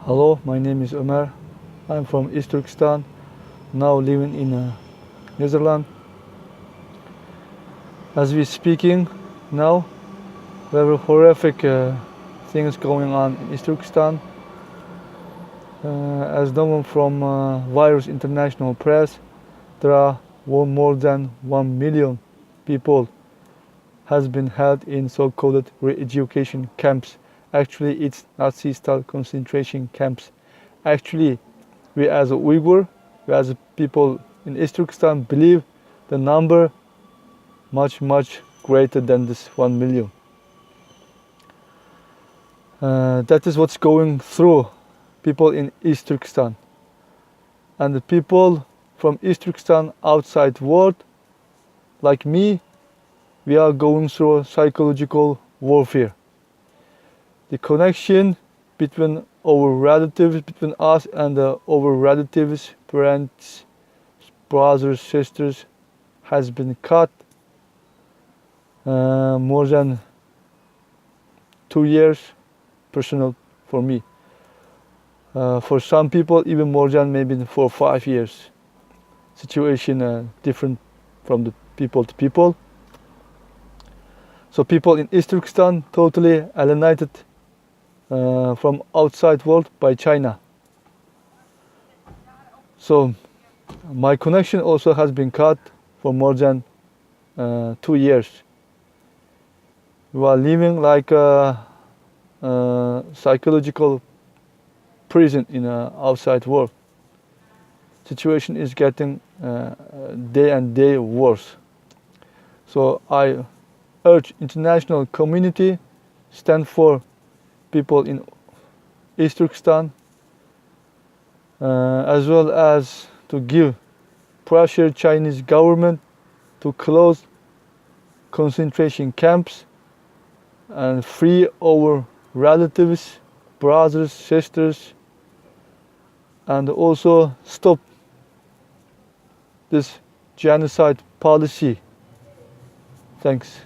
Hello, my name is Omar. I'm from East Turkistan, now living in Netherlands. As we're speaking now, very horrific things going on in East Turkistan. As known from Virus International Press, there are more than 1 million people has been held in so-called re-education camps. Actually, it's Nazi-style concentration camps. Actually, we as a Uyghur, we as a people in East Turkestan believe the number much greater than this 1 million. That is what's going through people in East Turkestan. And the people from East Turkestan outside world, like me, we are going through psychological warfare. The connection between our relatives, between us and our relatives, parents, brothers, sisters, has been cut more than 2 years, personal for me. For some people, even more than maybe 4 or 5 years. Situation different from the people to people. So people in East Turkestan totally alienated from outside world by China. So my connection also has been cut for more than 2 years. We are living like a psychological prison in outside world. Situation is getting day and day worse. So I urge international community stand for people in East Turkestan, as well as to give pressure Chinese government to close concentration camps and free our relatives, brothers, sisters, and also stop this genocide policy. Thanks.